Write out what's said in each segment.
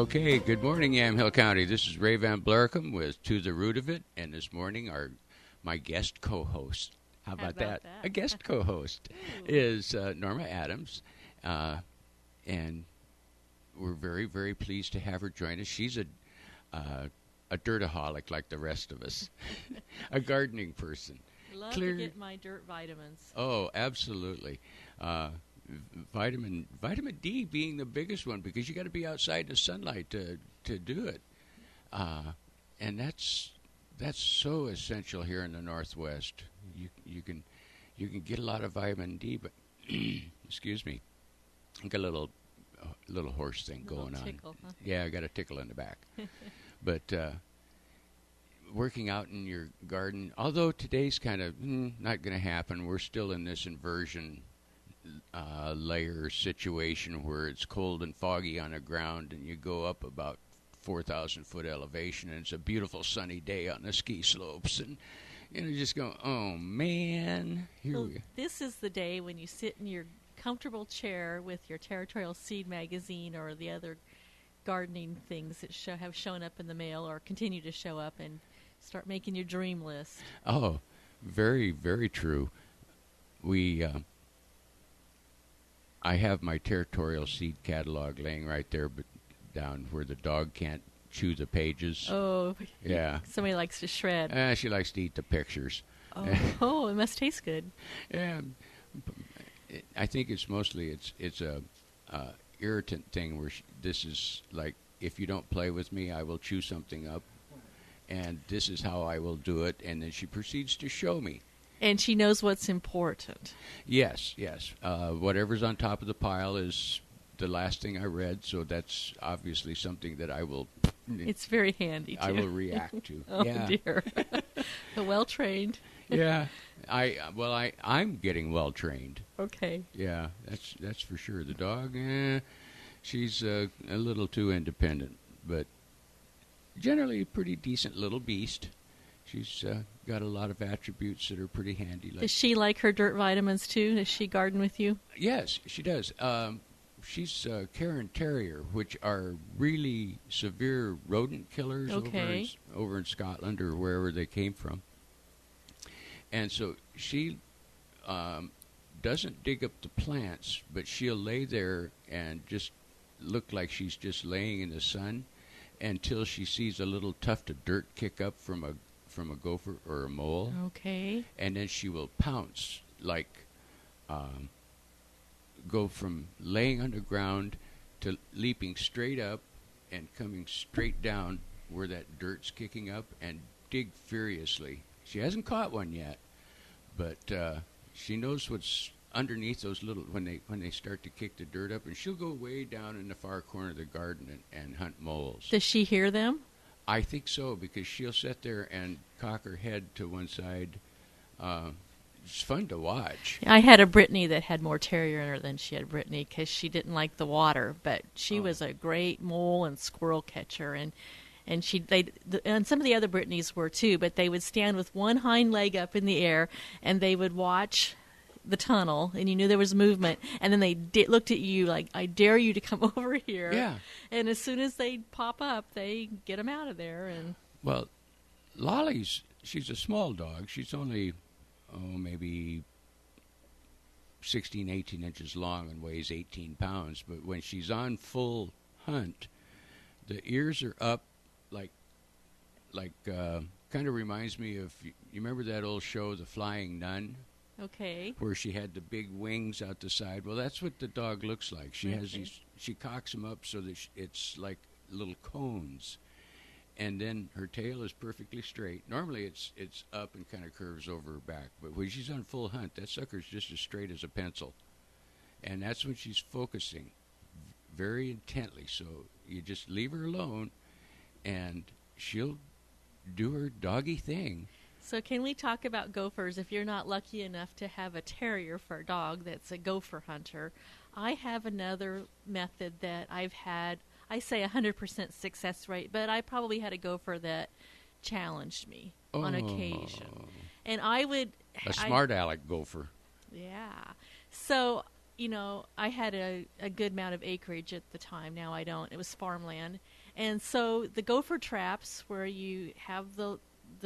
Okay, good morning, Yamhill County. This is Ray Van Blaricum with To the Root of It, and this morning my guest co-host, how about that? A guest co-host is Norma Adams, and we're very, very pleased to have her join us. She's a dirtaholic like the rest of us, a gardening person. Love to get my dirt vitamins. Oh, absolutely. Vitamin D being the biggest one, because you got to be outside in the sunlight to do it, and that's so essential here in the Northwest. You can get a lot of vitamin D, but excuse me, I got a little horse thing going tickle, on. Huh? Yeah, I got a tickle in the back, but. Working out in your garden, although today's kind of not going to happen, we're still in this inversion layer situation where it's cold and foggy on the ground, and you go up about 4,000 foot elevation, and it's a beautiful sunny day on the ski slopes, and you just go, oh man, here we go. This is the day when you sit in your comfortable chair with your Territorial Seed magazine or the other gardening things that have shown up in the mail or continue to show up, and start making your dream list. Oh, very, very true. I have my Territorial Seed catalog laying right there, but down where the dog can't chew the pages. Oh, yeah. Somebody likes to shred. She likes to eat the pictures. Oh, it must taste good. Yeah, I think it's mostly it's a irritant thing where this is like, if you don't play with me, I will chew something up, and this is how I will do it, and then she proceeds to show me. And she knows what's important. Yes. Whatever's on top of the pile is the last thing I read, so that's obviously something that I will... It's very handy, too. I will react to. Oh, yeah. dear. Well-trained. Yeah. I'm getting well-trained. Okay. Yeah, that's for sure. The dog, she's a little too independent, but generally a pretty decent little beast. She's got a lot of attributes that are pretty handy. Does she like her dirt vitamins, too? Does she garden with you? Yes, she does. She's a Cairn Terrier, which are really severe rodent killers over in Scotland or wherever they came from. And so she doesn't dig up the plants, but she'll lay there and just look like she's just laying in the sun until she sees a little tuft of dirt kick up from a gopher or a mole. Okay. And then she will pounce, like go from laying on the ground to leaping straight up and coming straight down where that dirt's kicking up, and dig furiously. She hasn't caught one yet, but she knows what's underneath those little, when they start to kick the dirt up, and she'll go way down in the far corner of the garden and hunt moles. Does she hear them? I think so, because she'll sit there and cock her head to one side. It's fun to watch. I had a Brittany that had more terrier in her than she had Brittany because she didn't like the water, but she was a great mole and squirrel catcher, and some of the other Brittany's were too, but they would stand with one hind leg up in the air, and they would watch the tunnel, and you knew there was movement, and then they looked at you like, I dare you to come over here. Yeah. And as soon as they pop up, they get them out of there. And well, Lolly's, she's a small dog. She's only, maybe 16, 18 inches long and weighs 18 pounds. But when she's on full hunt, the ears are up like kind of reminds me of, you remember that old show, The Flying Nun? Okay. Where she had the big wings out the side. Well, that's what the dog looks like. She has these. She cocks them up so that it's like little cones, and then her tail is perfectly straight. Normally, it's up and kind of curves over her back. But when she's on full hunt, that sucker's just as straight as a pencil, and that's when she's focusing very intently. So you just leave her alone, and she'll do her doggy thing. So can we talk about gophers? If you're not lucky enough to have a terrier for a dog that's a gopher hunter, I have another method that I've had, I say 100% success rate, but I probably had a gopher that challenged me on occasion. And I would... A smart aleck gopher. Yeah. So, I had a good amount of acreage at the time. Now I don't. It was farmland. And so the gopher traps, where you have the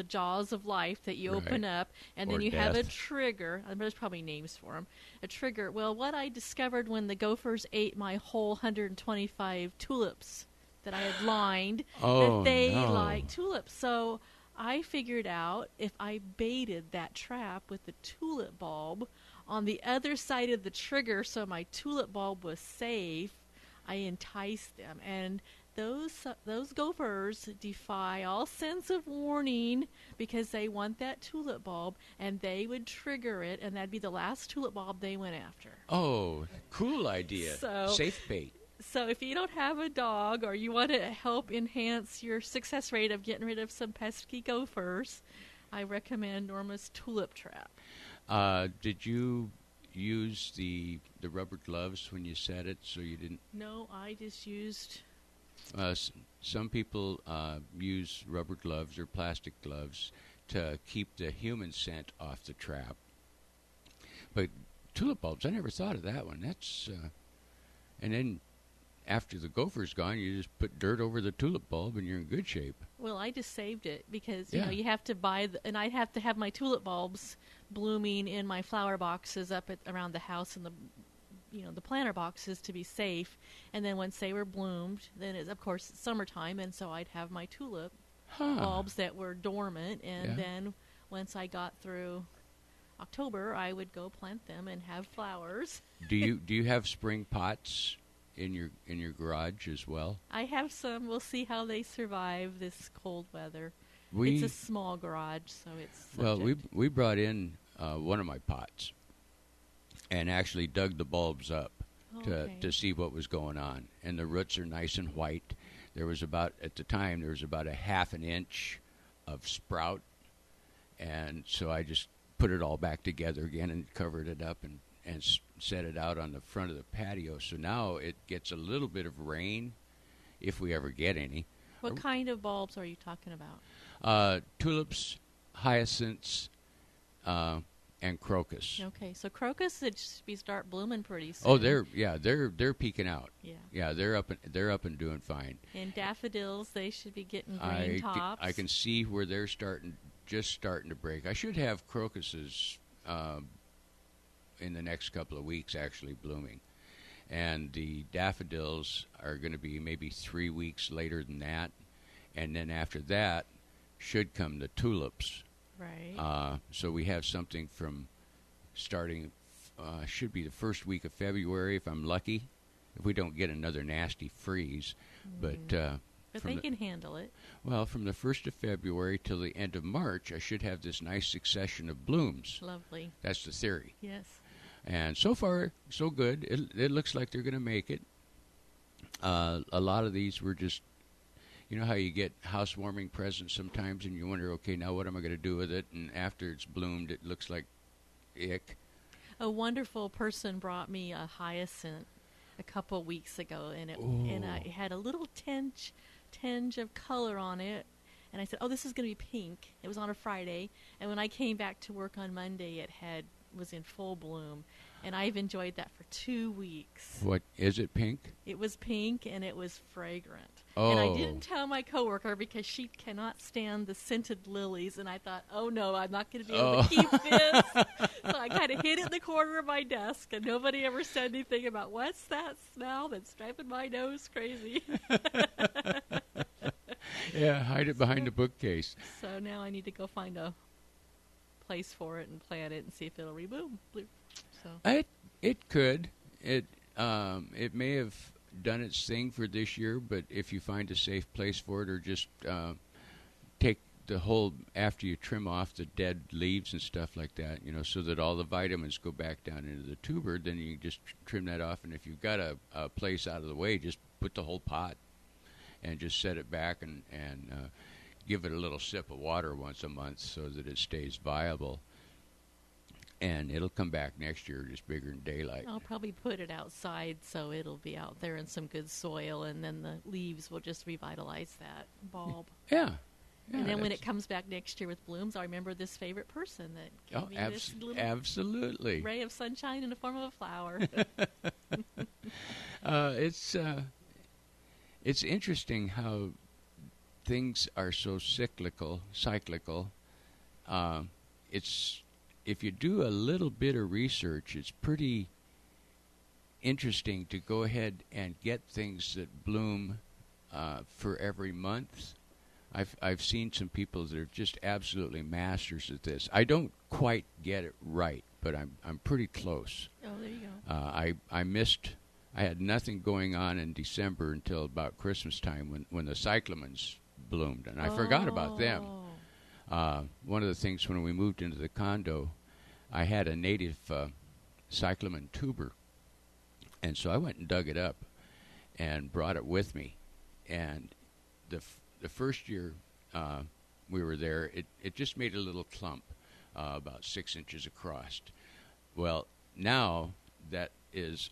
jaws of life that you open up, and then you have a trigger. There's probably names for them. A trigger. Well, what I discovered when the gophers ate my whole 125 tulips that I had lined, that they like tulips. So I figured out if I baited that trap with the tulip bulb on the other side of the trigger so my tulip bulb was safe, I enticed them. And those gophers defy all sense of warning because they want that tulip bulb, and they would trigger it, and that'd be the last tulip bulb they went after. Oh, cool idea. Safe bait. So if you don't have a dog, or you want to help enhance your success rate of getting rid of some pesky gophers, I recommend Norma's tulip trap. Did you use the rubber gloves when you set it so you didn't? No, I just used... some people use rubber gloves or plastic gloves to keep the human scent off the trap. But tulip bulbs, I never thought of that one. That's and then after the gopher's gone, you just put dirt over the tulip bulb and you're in good shape. Well, I just saved it because you know you have to buy, and I have to have my tulip bulbs blooming in my flower boxes up around the house in the planter boxes to be safe. And then once they were bloomed, then it's, of course, it's summertime, and so I'd have my tulip bulbs that were dormant. And then once I got through October, I would go plant them and have flowers. Do you have spring pots in your garage as well? I have some. We'll see how they survive this cold weather. It's a small garage, so it's subject. Well, we brought in one of my pots and actually dug the bulbs up to see what was going on. And the roots are nice and white. At the time, there was about a half an inch of sprout. And so I just put it all back together again and covered it up and set it out on the front of the patio. So now it gets a little bit of rain, if we ever get any. What kind of bulbs are you talking about? Tulips, hyacinths, and crocus. Okay, so crocus should start blooming pretty soon. Oh, they're peaking out. Yeah, they're up and doing fine. And daffodils, they should be getting green tops. I can see where they're just starting to break. I should have crocuses in the next couple of weeks actually blooming, and the daffodils are going to be maybe 3 weeks later than that, and then after that should come the tulips. Right. So we have something from starting, should be the first week of February if I'm lucky, if we don't get another nasty freeze. But they can handle it. Well, from the 1st of February till the end of March, I should have this nice succession of blooms. Lovely. That's the theory. Yes. And so far, so good. It looks like they're going to make it. A lot of these were just, you know how you get housewarming presents sometimes and you wonder, okay, now what am I going to do with it? And after it's bloomed, it looks like ick. A wonderful person brought me a hyacinth a couple weeks ago, and I had a little tinge of color on it. And I said, oh, this is going to be pink. It was on a Friday. And when I came back to work on Monday, was in full bloom. And I've enjoyed that for 2 weeks. What, is it pink? It was pink, and it was fragrant. Oh. And I didn't tell my coworker because she cannot stand the scented lilies. And I thought, oh, no, I'm not going to be able to keep this. So I kind of hid it in the corner of my desk, and nobody ever said anything about, what's that smell that's driving my nose crazy? Yeah, hide it behind the bookcase. So now I need to go find a place for it and plant it and see if it'll rebloom. So It could. It may have done its thing for this year, but if you find a safe place for it, or just take the whole, after you trim off the dead leaves and stuff like that, so that all the vitamins go back down into the tuber, then you just trim that off. And if you've got a place out of the way, just put the whole pot and just set it back and give it a little sip of water once a month so that it stays viable. And it'll come back next year just bigger than daylight. I'll probably put it outside so it'll be out there in some good soil, and then the leaves will just revitalize that bulb. Yeah. And then when it comes back next year with blooms, I'll remember this favorite person that gave me this little absolutely ray of sunshine in the form of a flower. It's interesting how things are so cyclical. It's if you do a little bit of research, it's pretty interesting to go ahead and get things that bloom for every month. I've seen some people that are just absolutely masters at this. I don't quite get it right, but I'm pretty close. Oh, there you go. I had nothing going on in December until about Christmas time when the cyclamens bloomed, and I forgot about them. One of the things when we moved into the condo, I had a native cyclamen tuber, and so I went and dug it up and brought it with me. And the first year we were there, it just made a little clump about 6 inches across. Well, now that is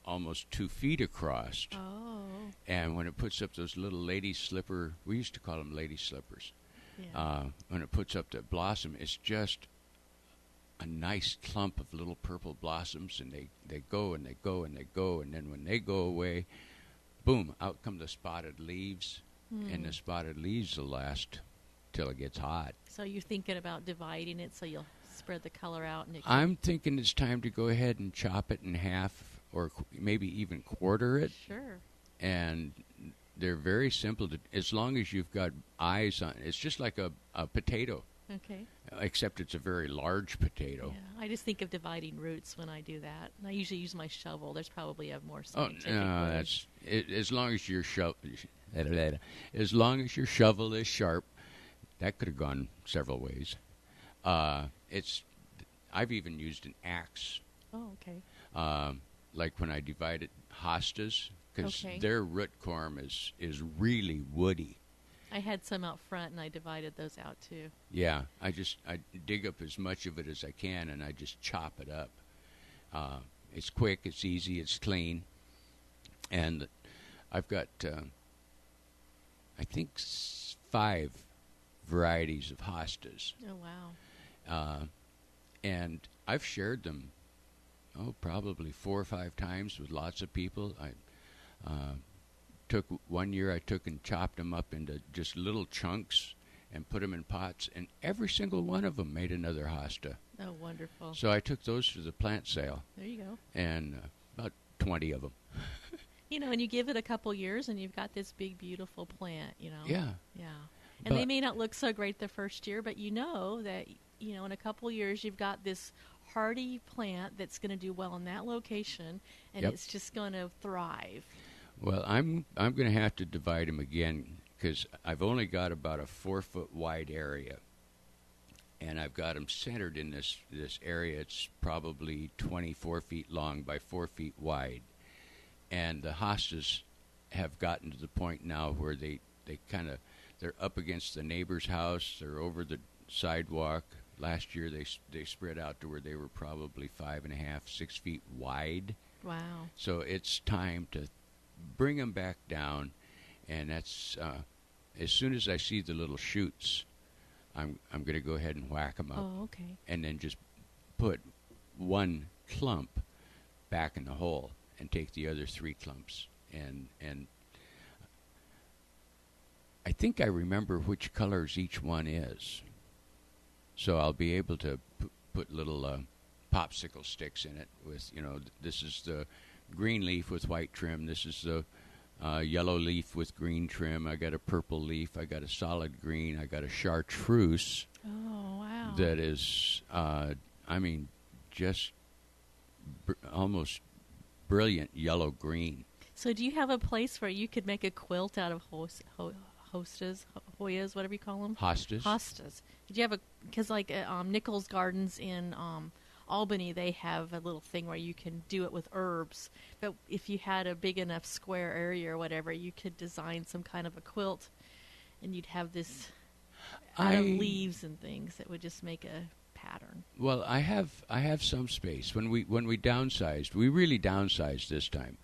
almost 2 feet across. Oh. And when it puts up those little lady slipper, we used to call them lady slippers. Yeah. When it puts up that blossom, it's just a nice clump of little purple blossoms, and they go and they go and they go, and then when they go away, boom, out come the spotted leaves, and the spotted leaves will last till it gets hot. So you're thinking about dividing it so you'll spread the color out? And I'm thinking it's time to go ahead and chop it in half, or maybe even quarter it. Sure. And they're very simple to, as long as you've got eyes on it. It's just like a potato. Okay. Except it's a very large potato. Yeah, I just think of dividing roots when I do that. And I usually use my shovel. There's probably a more Oh scientific no, way. that's it, as long as your as long as your shovel is sharp. That could have gone several ways. I've even used an axe. Oh, okay. Like when I divided hostas, because Okay. their root corm is really woody. I had some out front, and I divided those out, too. Yeah, I dig up as much of it as I can, and I just chop it up. It's quick, it's easy, it's clean, and I've got I think 5 varieties of hostas. Oh, wow. And I've shared them, probably 4 or 5 times with lots of people. One year I took and chopped them up into just little chunks and put them in pots, and every single one of them made another hosta. Oh, wonderful. So I took those to the plant sale, There you go. and about 20 of them. And you give it a couple years, and you've got this big, beautiful plant, Yeah. Yeah. And they But- may not look so great the first year, but you know that, in a couple years you've got this hardy plant that's going to do well in that location, and Yep. it's just going to thrive. Well, I'm going to have to divide them again because I've only got about a 4-foot wide area, and I've got them centered in this area. It's probably 24 feet long by 4 feet wide, and the hostas have gotten to the point now where they're up against the neighbor's house. They're over the sidewalk. Last year they spread out to where they were probably 5.5, 6 feet wide. Wow. So it's time to bring them back down, and that's as soon as I see the little shoots, I'm going to go ahead and whack them up, Oh, okay. and then just put one clump back in the hole and take the other 3 clumps, and I think I remember which colors each one is, so I'll be able to put little popsicle sticks in it with, this is the green leaf with white trim, this is the yellow leaf with green trim, I got a purple leaf, I got a solid green, I got a chartreuse. Oh, wow. That is, just almost brilliant yellow-green. So do you have a place where you could make a quilt out of hostas, Hoyas, whatever you call them? Hostas? Hostas. Did you have because like Nichols Gardens in Albany, they have a little thing where you can do it with herbs. But if you had a big enough square area or whatever, you could design some kind of a quilt, and you'd have this out of leaves and things that would just make a pattern. Well, I have some space. When we downsized, we really downsized this time.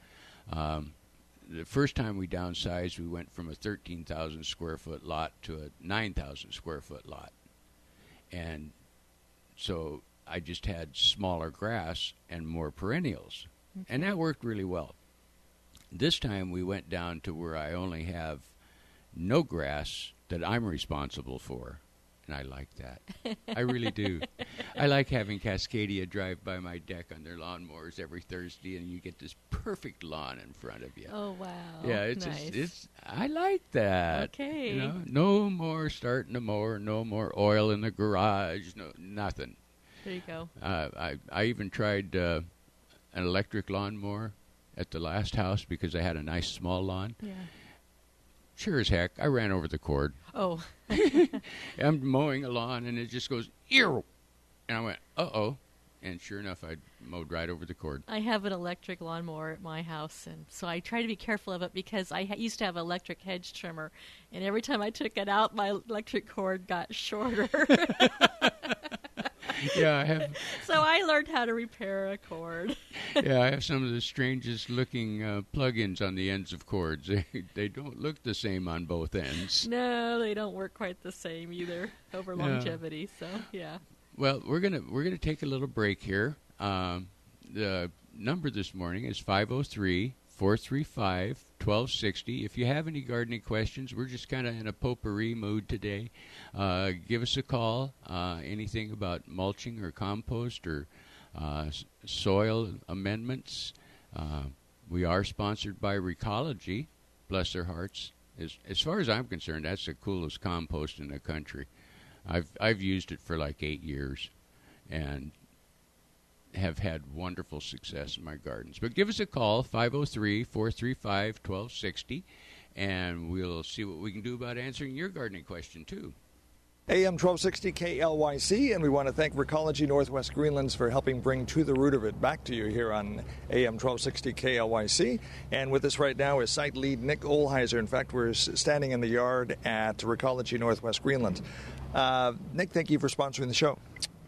The first time we downsized, we went from a 13,000 square foot lot to a 9,000 square foot lot, and so I just had smaller grass and more perennials, and that worked really well. This time we went down to where I only have no grass that I'm responsible for. And I like that. I really do. I like having Cascadia drive by my deck on their lawnmowers every Thursday, and you get this perfect lawn in front of you. Oh, wow. Yeah, it's nice. it's. I like that. Okay. You know, no more starting a mower, no more oil in the garage, no nothing. There you go. I even tried an electric lawnmower at the last house because I had a nice small lawn. Yeah. Sure as heck, I ran over the cord. Oh. I'm mowing a lawn, and it just goes, ew! And I went, uh-oh. And sure enough, I mowed right over the cord. I have an electric lawnmower at my house, and so I try to be careful of it because I used to have an electric hedge trimmer, and every time I took it out, my electric cord got shorter. Yeah, I have. So I learned how to repair a cord. Yeah, I have some of the strangest looking plug-ins on the ends of cords. They don't look the same on both ends. No, they don't work quite the same either over longevity. So yeah. Well, we're gonna take a little break here. The number this morning is 503-435-1260. If you have any gardening questions, we're just kind of in a potpourri mood today. Give us a call. Anything about mulching or compost or soil amendments. We are sponsored by Recology, bless their hearts. As far as I'm concerned, that's the coolest compost in the country. I've used it for like 8 years, and have had wonderful success in my gardens. But give us a call, 503-435-1260, and we'll see what we can do about answering your gardening question, too. AM 1260 KLYC, and we want to thank Recology Northwest Greenlands for helping bring To the Root of It back to you here on AM 1260 KLYC. And with us right now is site lead Nick Olheiser. In fact, we're standing in the yard at Recology Northwest Greenlands. Nick, thank you for sponsoring the show.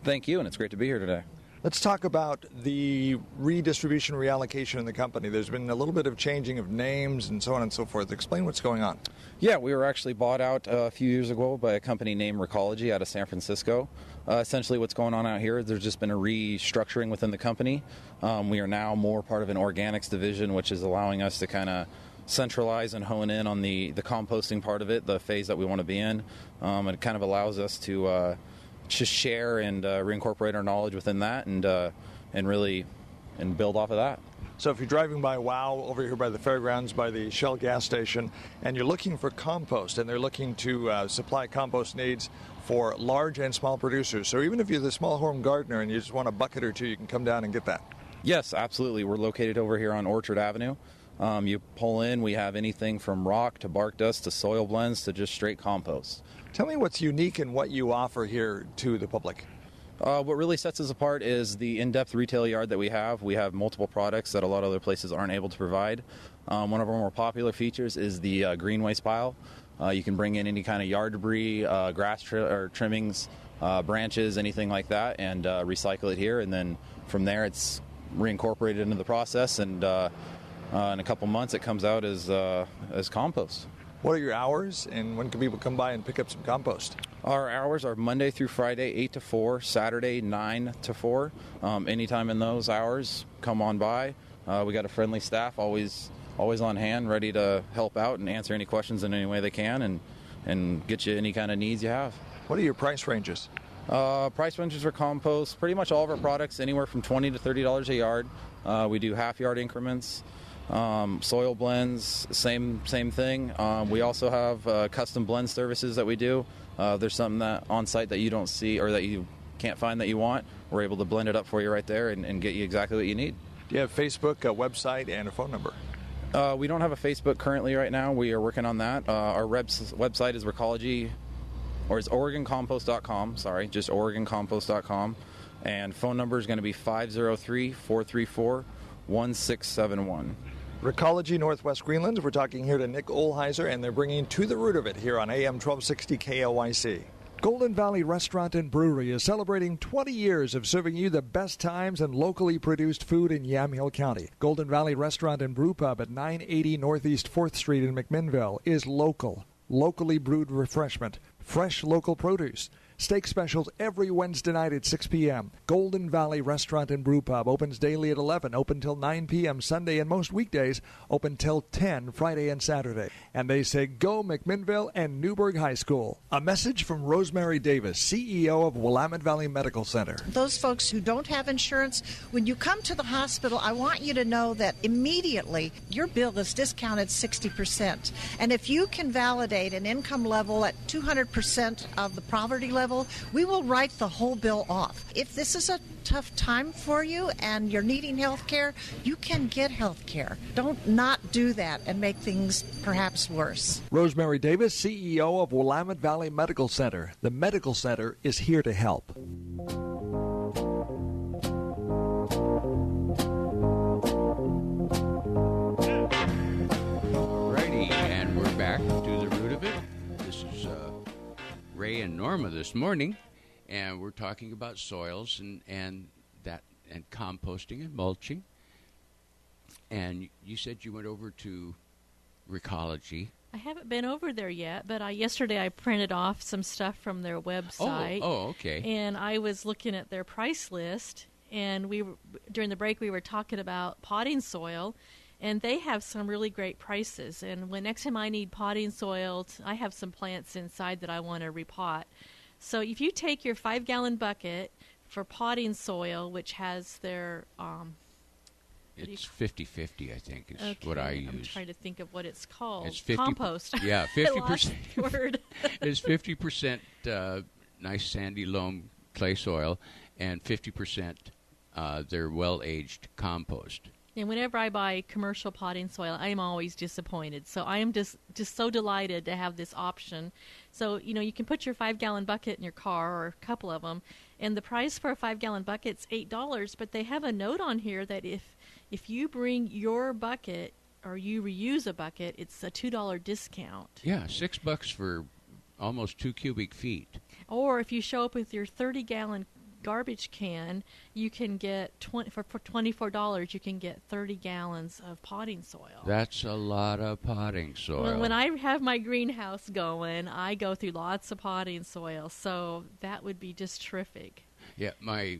Thank you, and it's great to be here today. Let's talk about the redistribution, reallocation in the company. There's been a little bit of changing of names and so on and so forth. Explain what's going on. Yeah, we were actually bought out a few years ago by a company named Recology out of San Francisco. Essentially what's going on out here, there's just been a restructuring within the company. We are now more part of an organics division, which is allowing us to kind of centralize and hone in on the composting part of it, the phase that we want to be in. It kind of allows us to just share and reincorporate our knowledge within that and really build off of that. So if you're driving by WOW over here by the fairgrounds, by the Shell gas station, and you're looking for compost, and they're looking to supply compost needs for large and small producers. So even if you're the small home gardener and you just want a bucket or two, you can come down and get that. Yes, absolutely. We're located over here on Orchard Avenue. You pull in, we have anything from rock to bark dust to soil blends to just straight compost. Tell me what's unique in what you offer here to the public. What really sets us apart is the in-depth retail yard that we have. We have multiple products that a lot of other places aren't able to provide. One of our more popular features is the green waste pile. You can bring in any kind of yard debris, grass trimmings, branches, anything like that, and recycle it here. And then from there, it's reincorporated into the process, and in a couple months, it comes out as compost. What are your hours, and when can people come by and pick up some compost? Our hours are Monday through Friday, 8 to 4, Saturday, 9 to 4. Anytime in those hours, come on by. We got a friendly staff, always on hand, ready to help out and answer any questions in any way they can and get you any kind of needs you have. What are your price ranges? Price ranges for compost, pretty much all of our products, anywhere from $20 to $30 a yard. We do half-yard increments. Soil blends, same thing. We also have custom blend services that we do. There's something that on site that you don't see or that you can't find that you want, we're able to blend it up for you right there and get you exactly what you need. Do you have Facebook, a website, and a phone number? We don't have a Facebook currently right now. We are working on that. Our website is Recology, or it's OregonCompost.com. Sorry, just OregonCompost.com. And phone number is going to be 503-434-1671. Recology Northwest Greenlands. We're talking here to Nick Olheiser, and they're bringing To the Root of It here on AM 1260 KLYC. Golden Valley Restaurant and Brewery is celebrating 20 years of serving you the best times and locally produced food in Yamhill County. Golden Valley Restaurant and Brew Pub at 980 Northeast 4th Street in McMinnville is local, locally brewed refreshment, fresh local produce. Steak specials every Wednesday night at 6 p.m. Golden Valley Restaurant and Brew Pub opens daily at 11, open till 9 p.m. Sunday, and most weekdays open till 10 Friday and Saturday. And they say go McMinnville and Newburgh High School. A message from Rosemary Davis, CEO of Willamette Valley Medical Center. Those folks who don't have insurance, when you come to the hospital, I want you to know that immediately your bill is discounted 60%. And if you can validate an income level at 200% of the poverty level, we will write the whole bill off. If this is a tough time for you and you're needing health care, you can get health care. Don't not do that and make things perhaps worse. Rosemary Davis, CEO of Willamette Valley Medical Center. The medical center is here to help. Alrighty, and we're back to the root of it. This is Ray and Norma this morning, and we're talking about soils and composting and mulching. And you said you went over to Recology. I haven't been over there yet, but yesterday I printed off some stuff from their website. Oh, okay. And I was looking at their price list, and during the break we were talking about potting soil, and they have some really great prices. And next time I need potting soil, I have some plants inside that I want to repot. So if you take your 5-gallon bucket for potting soil, which has their it's 50-50, I think, is what I use. I'm trying to think of what it's called. It's 50, compost. Yeah, 50%. Word. It's 50% nice sandy loam clay soil, and 50% their well-aged compost. And whenever I buy commercial potting soil, I am always disappointed. So I am just so delighted to have this option. So, you can put your 5-gallon bucket in your car, or a couple of them, and the price for a 5-gallon bucket is $8, but they have a note on here that if you bring your bucket or you reuse a bucket, it's a $2 discount. Yeah, $6 for almost 2 cubic feet. Or if you show up with your 30-gallon garbage can, you can get for $24 you can get 30 gallons of potting soil. That's a lot of potting soil. Well, when I have my greenhouse going, I go through lots of potting soil, so that would be just terrific. Yeah, my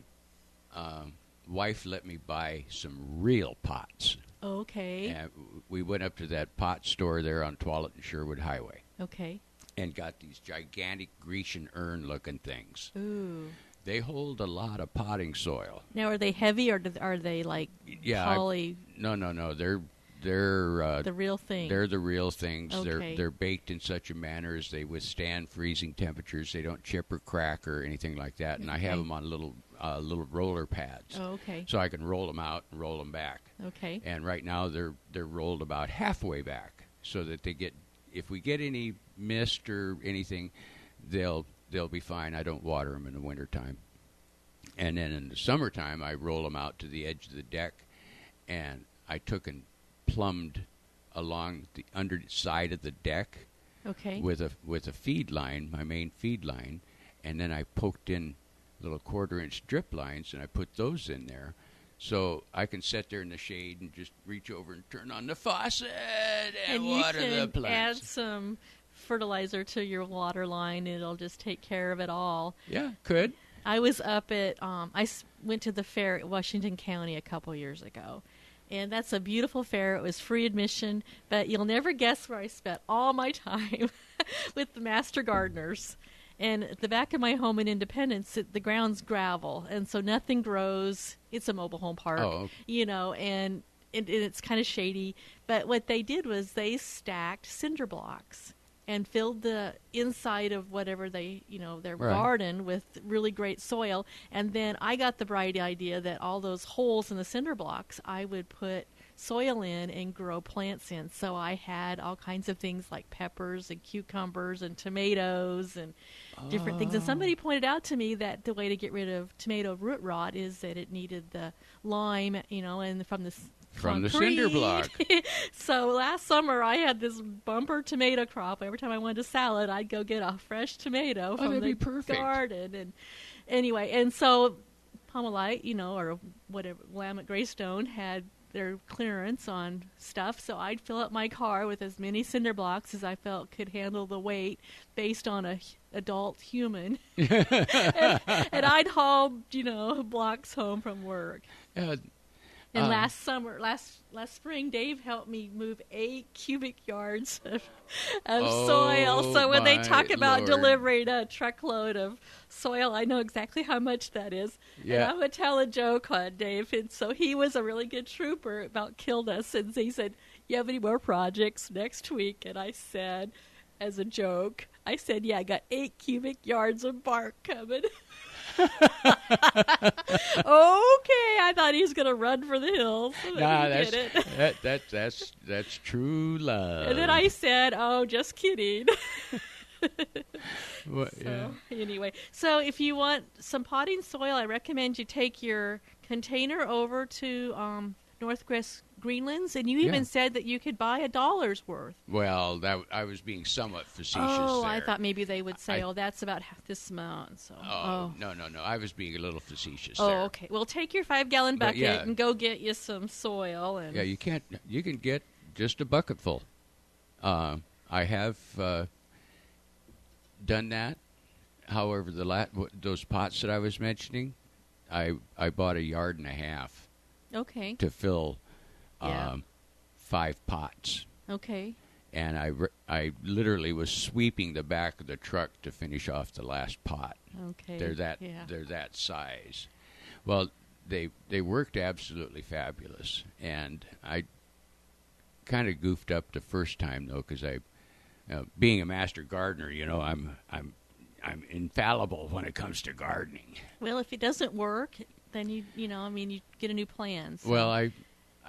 wife let me buy some real pots. Okay. And we went up to that pot store there on Tualatin and Sherwood Highway. Okay. And got these gigantic Grecian urn-looking things. Ooh. They hold a lot of potting soil. Now, are they heavy, or are they like poly? No. They're the real thing. They're the real things. Okay. They're baked in such a manner as they withstand freezing temperatures. They don't chip or crack or anything like that. And I have them on little roller pads. Oh, okay. So I can roll them out and roll them back. Okay. And right now they're rolled about halfway back, so that if we get any mist or anything, they'll be fine. I don't water them in the wintertime. And then in the summertime, I roll them out to the edge of the deck, and I took and plumbed along the underside of the deck. Okay. With a feed line, my main feed line, and then I poked in little 1/4-inch drip lines, and I put those in there. So I can sit there in the shade and just reach over and turn on the faucet and water the plants. You can add some fertilizer to your water line. It'll just take care of it all. Yeah, could. I was up at went to the fair at Washington County a couple years ago, and that's a beautiful fair. It was free admission, but you'll never guess where I spent all my time with the master gardeners. And at the back of my home in Independence, the ground's gravel, and so nothing grows. It's a mobile home park, and it's kind of shady. But what they did was they stacked cinder blocks and filled the inside of whatever their garden with really great soil. And then I got the bright idea that all those holes in the cinder blocks, I would put soil in and grow plants in. So I had all kinds of things like peppers and cucumbers and tomatoes and different things. And somebody pointed out to me that the way to get rid of tomato root rot is that it needed the lime, and from the cinder block. So last summer I had this bumper tomato crop. Every time I wanted a salad, I'd go get a fresh tomato from the garden. And anyway, and so Palmolite, or whatever, Willamette Greystone had their clearance on stuff, so I'd fill up my car with as many cinder blocks as I felt could handle the weight based on a adult human. and I'd haul, blocks home from work. And last spring, Dave helped me move 8 cubic yards of soil. So when they talk about delivering a truckload of soil, I know exactly how much that is. Yeah. And I would tell a joke on Dave. And so he was a really good trooper, about killed us. And he said, "You have any more projects next week?" And I said, as a joke, yeah, I got 8 cubic yards of bark coming. Okay, I thought he was going to run for the hills. Nah, that's true love. And then I said, "Oh, just kidding." Well, yeah. Anyway, so if you want some potting soil, I recommend you take your container over to Northwest Greenlands, and you even said that you could buy $1 worth. Well, I was being somewhat facetious there. I thought maybe they would say, that's about half this amount. So. No. I was being a little facetious there. Oh, okay. Well, take your 5-gallon bucket and go get you some soil. And you can get just a bucket full. I have done that. However, those pots that I was mentioning, I bought 1.5 yards. Okay. To fill 5 pots. Okay. And I literally was sweeping the back of the truck to finish off the last pot. Okay. They're that size. Well, they worked absolutely fabulous, and I kind of goofed up the first time though, because being a master gardener, I'm infallible when it comes to gardening. Well, if it doesn't work, then you get a new plan. So. Well,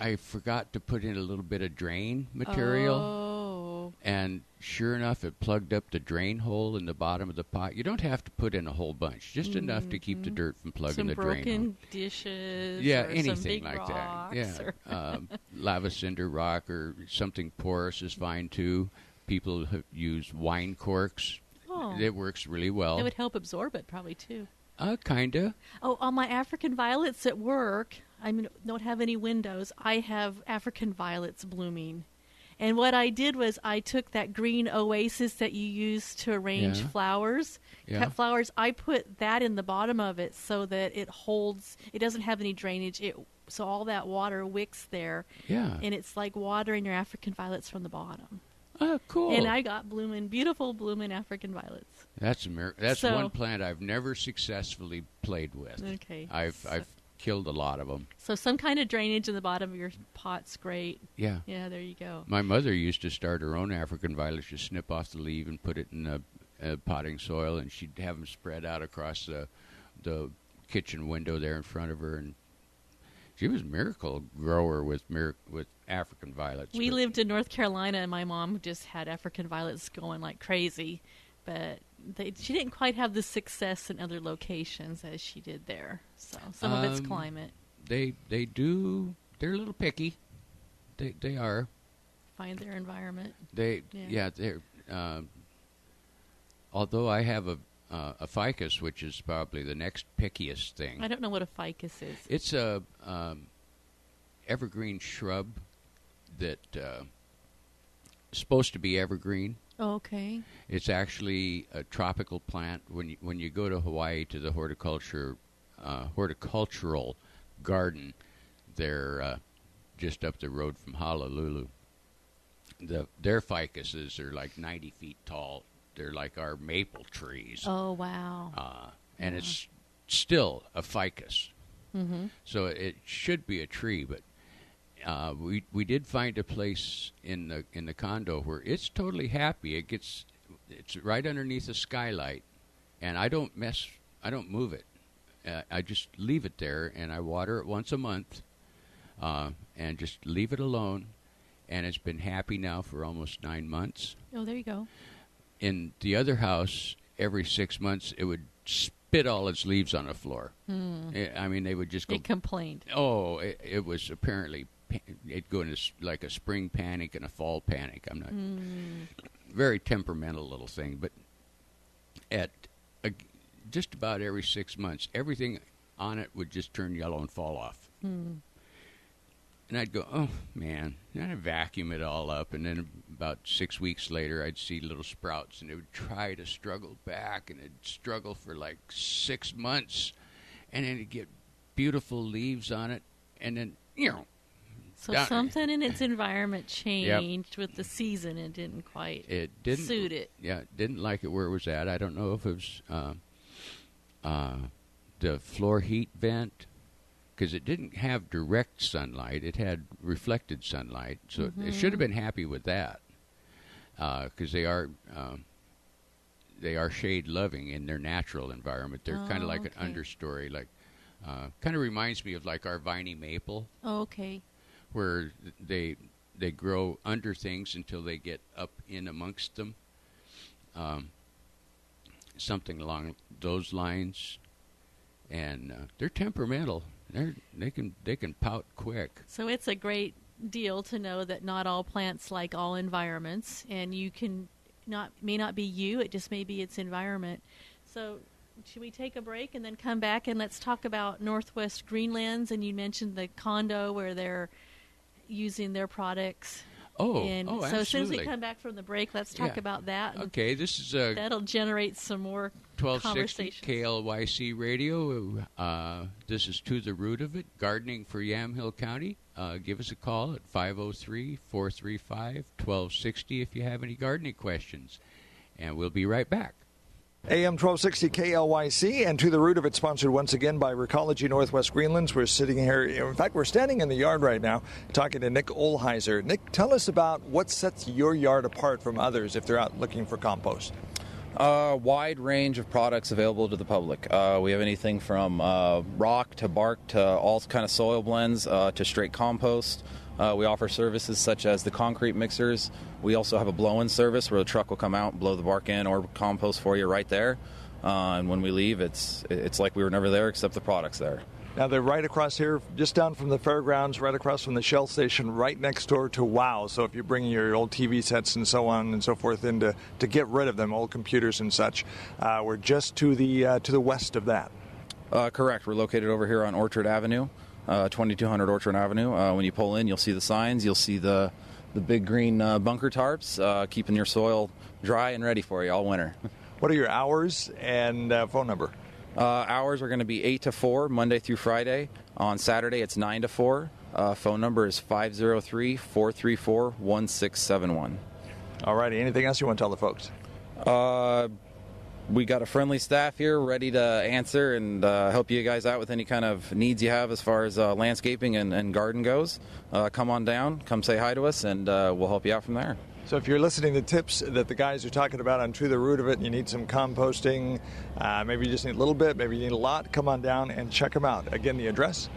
I forgot to put in a little bit of drain material. Oh. And sure enough, it plugged up the drain hole in the bottom of the pot. You don't have to put in a whole bunch, just enough to keep the dirt from plugging the drain hole. Some broken dishes. Yeah, or anything some big like rocks, that. Yeah, lava cinder rock or something porous is fine too. People use wine corks. Oh. It works really well. It would help absorb it probably too. Kinda. Oh, on my African violets at work, don't have any windows. I have African violets blooming. And what I did was I took that green oasis that you use to arrange flowers, cut flowers. I put that in the bottom of it so that it doesn't have any drainage. So all that water wicks there. Yeah. And it's like watering your African violets from the bottom. Oh, cool. And I got beautiful blooming African violets. That's one plant I've never successfully played with. Okay. I've killed a lot of them. So some kind of drainage in the bottom of your pot's great. Yeah. Yeah, there you go. My mother used to start her own African violets, just snip off the leaf and put it in a potting soil, and she'd have them spread out across the kitchen window there in front of her, and she was a miracle grower with African violets. We lived in North Carolina, and my mom just had African violets going like crazy, but she didn't quite have the success in other locations as she did there. So some of it's climate. They do. They're a little picky. They are. Find their environment. They're. Although I have a ficus, which is probably the next pickiest thing. I don't know what a ficus is. It's a evergreen shrub that supposed to be evergreen. Oh, okay. It's actually a tropical plant. When you go to Hawaii to the horticultural garden, they're just up the road from Honolulu. Their ficuses are like 90 feet tall. They're like our maple trees. Oh, wow. And it's still a ficus. Mm-hmm. So it should be a tree, but we did find a place in the condo where it's totally happy. It's right underneath a skylight, and I don't move it. I just leave it there, and I water it once a month, and just leave it alone. And it's been happy now for almost 9 months. Oh, there you go. In the other house, every 6 months, it would spit all its leaves on the floor. They would just go... It complained. Oh, it was apparently... It'd go into like a spring panic and a fall panic. I'm not... Very temperamental little thing. But at just about every 6 months, everything on it would just turn yellow and fall off. Mm. And I'd go, oh, man. And I'd vacuum it all up. And then about 6 weeks later, I'd see little sprouts, and it would try to struggle back, and it'd struggle for like 6 months, and then it'd get beautiful leaves on it, and then, So something in its environment changed with the season and didn't quite suit it. Yeah, didn't like it where it was at. I don't know if it was the floor heat vent, because it didn't have direct sunlight. It had reflected sunlight, so it should have been happy with that, because they are shade loving in their natural environment. They're kind of like an understory, like kind of reminds me of like our viney maple. Oh, okay. Where they grow under things until they get up in amongst them. Something along those lines, and they're temperamental. They can pout quick. So it's a great deal to know that not all plants like all environments, and you may not be you. It just may be its environment. So should we take a break and then come back and let's talk about Northwest Greenlands? And you mentioned the condo where they're using their products. So absolutely. As soon as we come back from the break, let's talk about that. Okay, this is that'll generate some more 1260 KLYC Radio. This is To the Root of It, gardening for Yamhill County. Give us a call at 503-435-1260 if you have any gardening questions. And we'll be right back. AM 1260 KLYC, and To the Root of It, sponsored once again by Recology Northwest Greenlands. We're sitting here, in fact, we're standing in the yard right now talking to Nick Olheiser. Nick, tell us about what sets your yard apart from others if they're out looking for compost. Wide range of products available to the public. We have anything from rock to bark to all kind of soil blends to straight compost. We offer services such as the concrete mixers. We also have a blow-in service where the truck will come out and blow the bark in or compost for you right there. And when we leave, it's like we were never there except the product's there. Now, they're right across here, just down from the fairgrounds, right across from the Shell station, right next door to WOW. So if you're bringing your old TV sets and so on and so forth in to get rid of them, old computers and such, we're just to the west of that. Correct. We're located over here on Orchard Avenue, 2200 Orchard Avenue. When you pull in, you'll see the signs. You'll see the big green bunker tarps, keeping your soil dry and ready for you all winter. What are your hours and phone number? Hours are going to be 8 to 4, Monday through Friday. On Saturday, it's 9 to 4. Phone number is 503-434-1671. All righty. Anything else you want to tell the folks? We got a friendly staff here ready to answer and help you guys out with any kind of needs you have as far as landscaping and garden goes. Come on down, come say hi to us, and we'll help you out from there. So if you're listening to tips that the guys are talking about on To the Root of It, and you need some composting, maybe you just need a little bit, maybe you need a lot, come on down and check them out. Again, the address?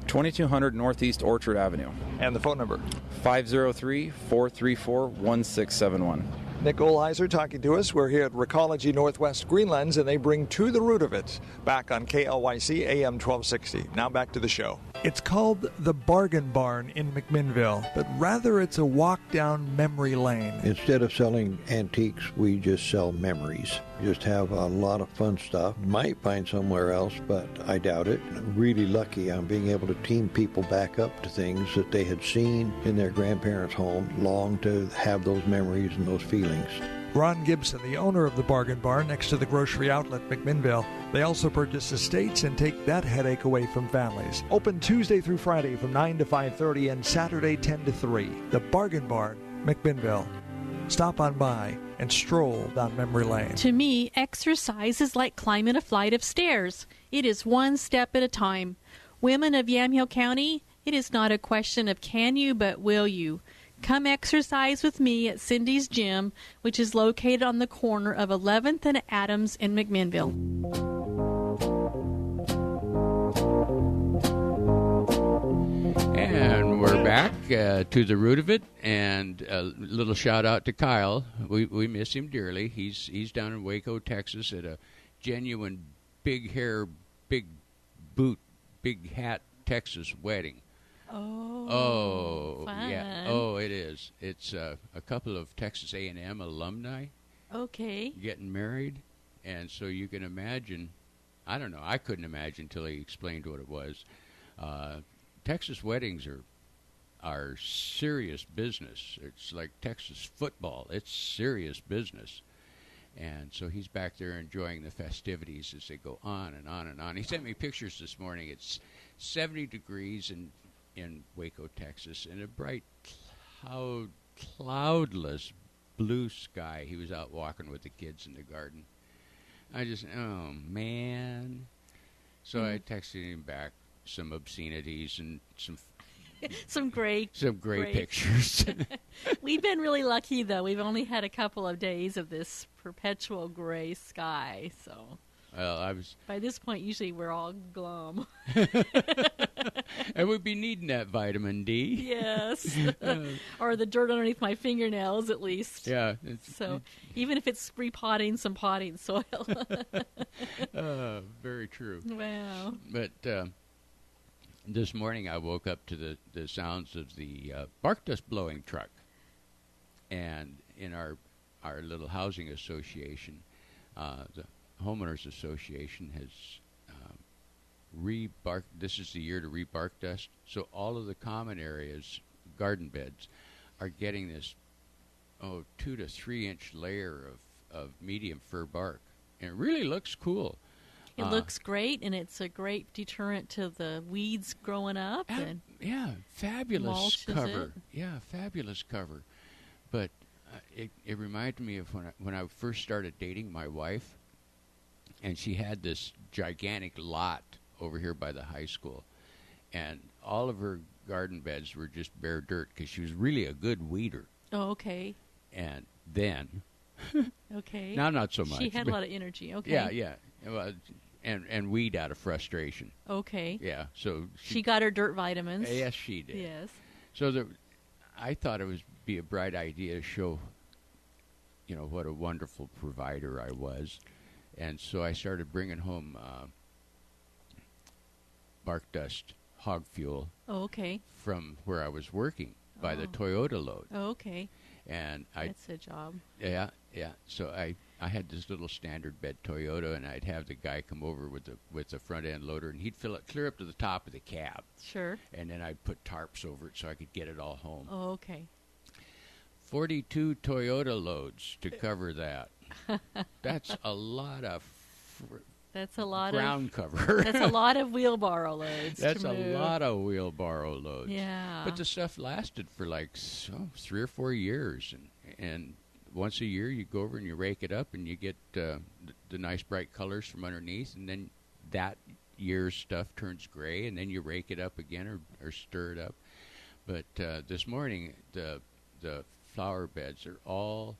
2200 Northeast Orchard Avenue. And the phone number? 503-434-1671. Nick Olheiser talking to us. We're here at Recology Northwest Greenlands, and they bring To the Root of It back on KLYC AM 1260. Now back to the show. It's called the Bargain Barn in McMinnville, but rather it's a walk down memory lane. Instead of selling antiques, we just sell memories. Just have a lot of fun stuff. Might find somewhere else, but I doubt it. I'm really lucky on being able to team people back up to things that they had seen in their grandparents' home, long to have those memories and those feelings. Ron Gibson, the owner of the Bargain Barn next to the grocery outlet McMinnville. They also purchase estates and take that headache away from families. Open Tuesday through Friday from 9 to 5:30 and Saturday 10 to 3. The Bargain Barn, McMinnville. Stop on by and stroll down memory lane. To me, exercise is like climbing a flight of stairs. It is one step at a time. Women of Yamhill County, it is not a question of can you, but will you. Come exercise with me at Cindy's Gym, which is located on the corner of 11th and Adams in McMinnville. And we're back to the root of it, and a little shout out to Kyle. We miss him dearly. He's down in Waco, Texas, at a genuine big hair, big boot, big hat Texas wedding. Oh, fun. Yeah. Oh, it is. It's a couple of Texas A&M alumni. Okay. Getting married, and so you can imagine. I don't know. I couldn't imagine until he explained what it was. Texas weddings are are serious business. It's like Texas football. It's serious business. And so he's back there enjoying the festivities as they go on and on and on. He sent me pictures this morning. It's 70 degrees in Waco, Texas, and a bright cloudless blue sky. He was out walking with the kids in the garden. I just, oh, man. So I texted him back some obscenities and some great pictures. We've been really lucky, though. We've only had a couple of days of this perpetual gray sky, so... Well, by this point, usually we're all glum. I would be needing that vitamin D. Yes. Or the dirt underneath my fingernails, at least. Yeah. So even if it's repotting some potting soil. Very true. Wow. But this morning I woke up to the sounds of the bark dust blowing truck. And in our little housing association, the Homeowners Association has this is the year to rebark dust. So all of the common areas, garden beds, are getting this 2 to 3 inch layer of medium fir bark. And it really looks cool. It looks great, and it's a great deterrent to the weeds growing up. Yeah, fabulous cover. Yeah, fabulous cover. But it reminded me of when I first started dating my wife. And she had this gigantic lot over here by the high school. And all of her garden beds were just bare dirt because she was really a good weeder. Oh, okay. And then... okay. Now, not so much. She had a lot of energy. Okay. Yeah. Well, and weed out of frustration. Okay. Yeah, so... She got her dirt vitamins. Yes, she did. Yes. So I thought it would be a bright idea to show, what a wonderful provider I was. And so I started bringing home bark dust hog fuel. Oh, okay. From where I was working by the Toyota load. Oh, okay. And that's a job. Yeah. So I had this little standard bed Toyota, and I'd have the guy come over with the front end loader, and he'd fill it clear up to the top of the cab. Sure. And then I'd put tarps over it so I could get it all home. Oh, okay. 42 Toyota loads to cover that. That's a lot of ground cover. That's a lot of wheelbarrow loads. That's a lot of wheelbarrow loads. Yeah. But the stuff lasted for 3 or 4 years, and once a year you go over and you rake it up, and you get the nice bright colors from underneath, and then that year's stuff turns gray, and then you rake it up again or stir it up. But this morning the flower beds are all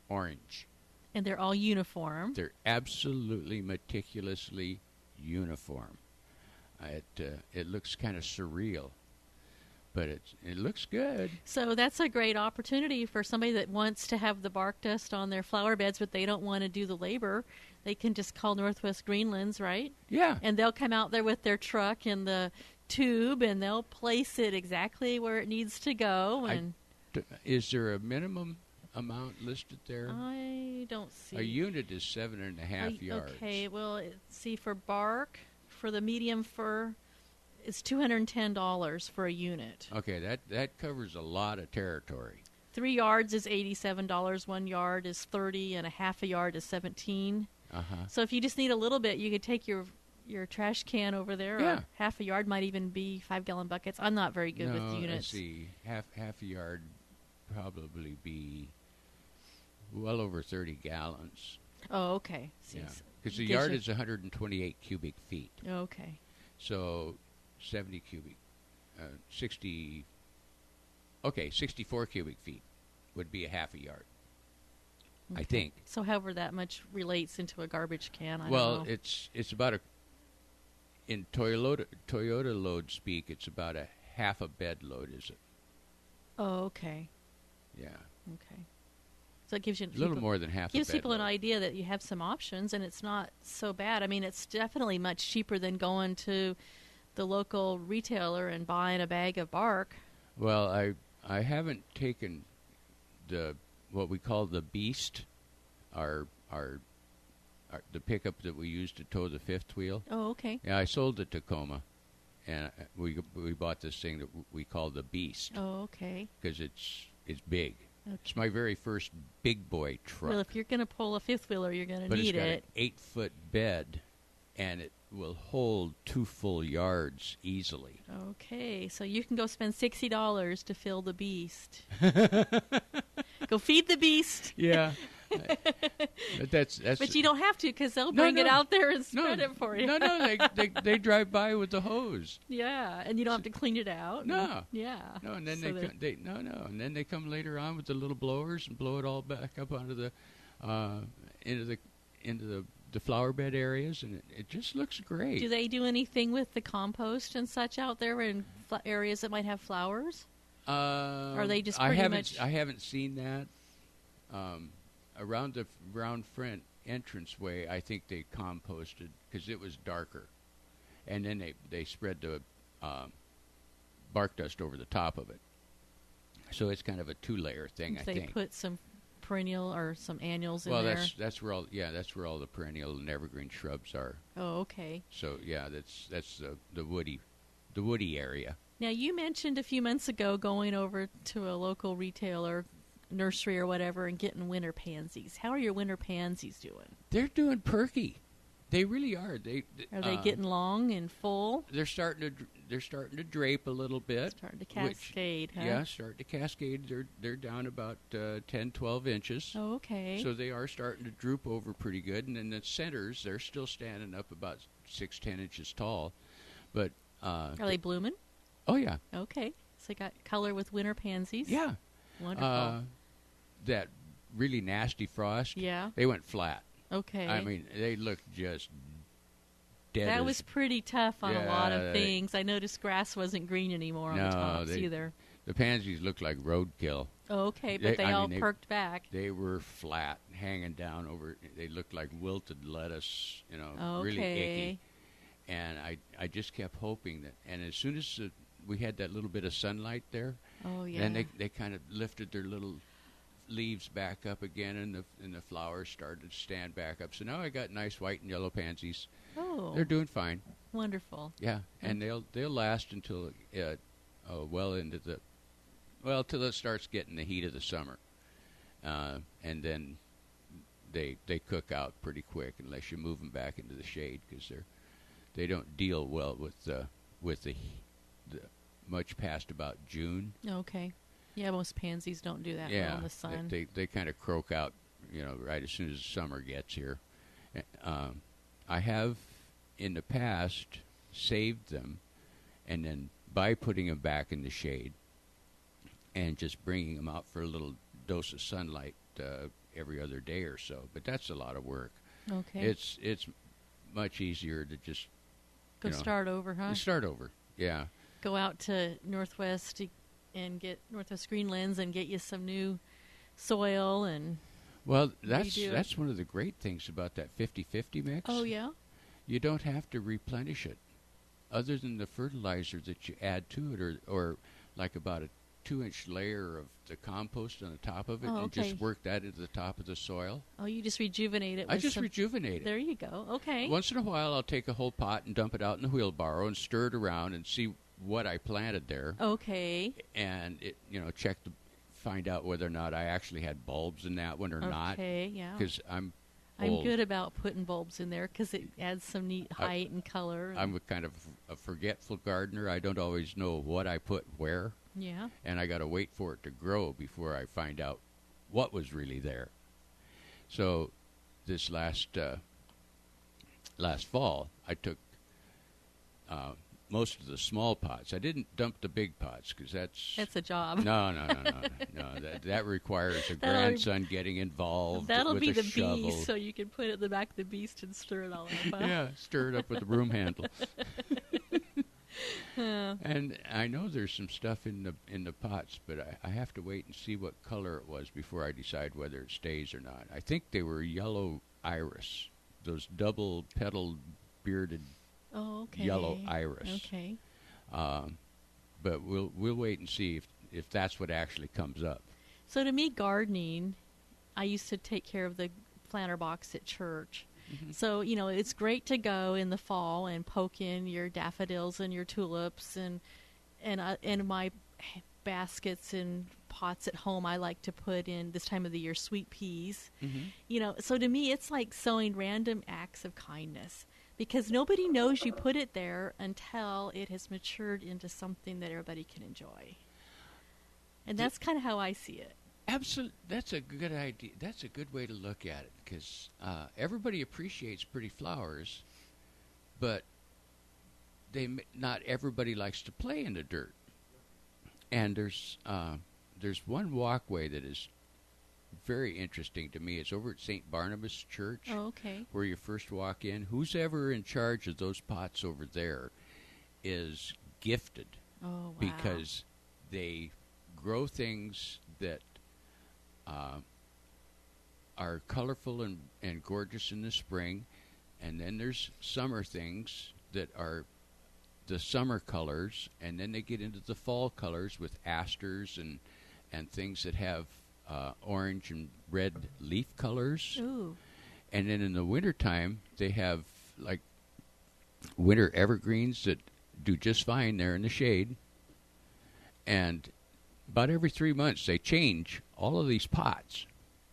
orange. And they're all uniform. They're absolutely meticulously uniform. It looks kind of surreal, but it looks good. So that's a great opportunity for somebody that wants to have the bark dust on their flower beds, but they don't want to do the labor. They can just call Northwest Greenlands, right? Yeah. And they'll come out there with their truck and the tube, and they'll place it exactly where it needs to go. And is there a minimum amount listed there? I don't see. A unit is 7.5 yards. Okay, well, see, for bark, for the medium fir, it's $210 for a unit. Okay, that covers a lot of territory. 3 yards is $87. 1 yard is $30, and a half a yard is $17. So if you just need a little bit, you could take your trash can over there. Yeah. Or half a yard might even be 5-gallon buckets. I'm not very good with units. Let's see, half a yard probably be well over 30 gallons. Oh, okay. Yeah, because the yard is 128 cubic feet. Okay. So 70 cubic, 64 cubic feet would be a half a yard. Okay. I think. So however that much relates into a garbage can, I don't know. it's about in Toyota load speak, it's about a half a bed load, is it? Oh, okay. Yeah. Okay. So it gives you a little more than half. Gives people an idea that you have some options, and it's not so bad. I mean, it's definitely much cheaper than going to the local retailer and buying a bag of bark. Well, I haven't taken what we call the Beast, our the pickup that we use to tow the fifth wheel. Oh, okay. Yeah, I sold the Tacoma, and we bought this thing that we call the Beast. Oh, okay. Because it's big. Okay. It's my very first big boy truck. Well, if you're going to pull a fifth wheeler, you're going to need But it. it's got an 8-foot bed, and it will hold 2 full yards easily. Okay, so you can go spend $60 to fill the Beast. Go feed the Beast. Yeah. That's. But you don't have to, because they'll bring it out there and spread it for you. No, they drive by with the hose. Yeah, and you don't have to clean it out. No. Yeah. No, and then and then they come later on with the little blowers and blow it all back up onto the into the flower bed areas, and it just looks great. Do they do anything with the compost and such out there in areas that might have flowers? Or are they just pretty much? I haven't seen that. Around the round front entranceway, I think they composted because it was darker, and then they spread the bark dust over the top of it. So it's kind of a 2-layer thing. I think they put some perennial or some annuals in there. Well, that's where all the perennial and evergreen shrubs are. Oh, okay. So yeah, that's the woody area. Now, you mentioned a few months ago going over to a local retailer, nursery or whatever, and getting winter pansies. How are your winter pansies doing? They're doing perky. They really are. Are they getting long and full? They're starting to drape a little bit. Starting to cascade, huh? Yeah, starting to cascade. They're down about 10, 12 inches. Oh, okay. So they are starting to droop over pretty good. And then the centers, they're still standing up about 6, 10 inches tall. But are they blooming? Oh, yeah. Okay. So they got color with winter pansies? Yeah. Wonderful. That really nasty frost. Yeah. They went flat. Okay. I mean, they looked just dead. That was pretty tough on a lot of things. I noticed grass wasn't green anymore on the tops either. The pansies looked like roadkill. Oh, okay, but they all perked back. They were flat, hanging down over. They looked like wilted lettuce, really icky. And I just kept hoping that. And as soon as we had that little bit of sunlight there, then they kind of lifted their little leaves back up again, and the flowers started to stand back up. So now I got nice white and yellow pansies. Oh, they're doing fine. Wonderful. Yeah, and they'll last until till it starts getting the heat of the summer, and then they cook out pretty quick unless you move them back into the shade, because they don't deal well with the much past about June. Okay. Yeah, most pansies don't do that well in the sun. They kind of croak out, right as soon as the summer gets here. I have, in the past, saved them, and then by putting them back in the shade and just bringing them out for a little dose of sunlight every other day or so. But that's a lot of work. Okay. It's much easier to just start over, huh? Start over, yeah. Go out to Northwest and get Northwest Greenlands and get you some new soil and. Well, that's one of the great things about that 50-50 mix. Oh, yeah? You don't have to replenish it, other than the fertilizer that you add to it, or like about a 2-inch layer of the compost on the top of it, and just work that into the top of the soil. Oh, you just rejuvenate it. I just rejuvenate it. There you go. Okay. Once in a while, I'll take a whole pot and dump it out in the wheelbarrow and stir it around and see what I planted there. Okay. And find out whether or not I actually had bulbs in that one or not. Okay, yeah. Because I'm good about putting bulbs in there because it adds some neat height and color. I'm a kind of a forgetful gardener. I don't always know what I put where. Yeah. And I got to wait for it to grow before I find out what was really there. So this last fall, I took most of the small pots. I didn't dump the big pots because that's a job. No. That requires a grandson getting involved. That'll with be a the shovel. beast, so you can put it in the back of the beast and stir it all up. Huh? Yeah, stir it up with the broom handle. And I know there's some stuff in the pots, but I have to wait and see what color it was before I decide whether it stays or not. I think they were yellow iris, those double-petaled, bearded. Oh, okay. Yellow iris. Okay. But we'll wait and see if that's what actually comes up. So to me, gardening, I used to take care of the planter box at church, So, it's great to go in the fall and poke in your daffodils and your tulips and my baskets and pots at home. I like to put in this time of the year sweet peas. So to me it's like sowing random acts of kindness, because nobody knows you put it there until it has matured into something that everybody can enjoy. And that's kind of how I see it. Absolutely. That's a good idea. That's a good way to look at it, because everybody appreciates pretty flowers, but not everybody likes to play in the dirt. And there's one walkway that is very interesting to me. It's over at St. Barnabas Church. Oh, okay. Where you first walk in. Who's ever in charge of those pots over there is gifted. Oh, wow. Because they grow things that are colorful and gorgeous in the spring, and then there's summer things that are the summer colors, and then they get into the fall colors with asters and things that have orange and red leaf colors. Ooh. And then in the wintertime, they have like winter evergreens that do just fine there in the shade. And about every 3 months, they change all of these pots.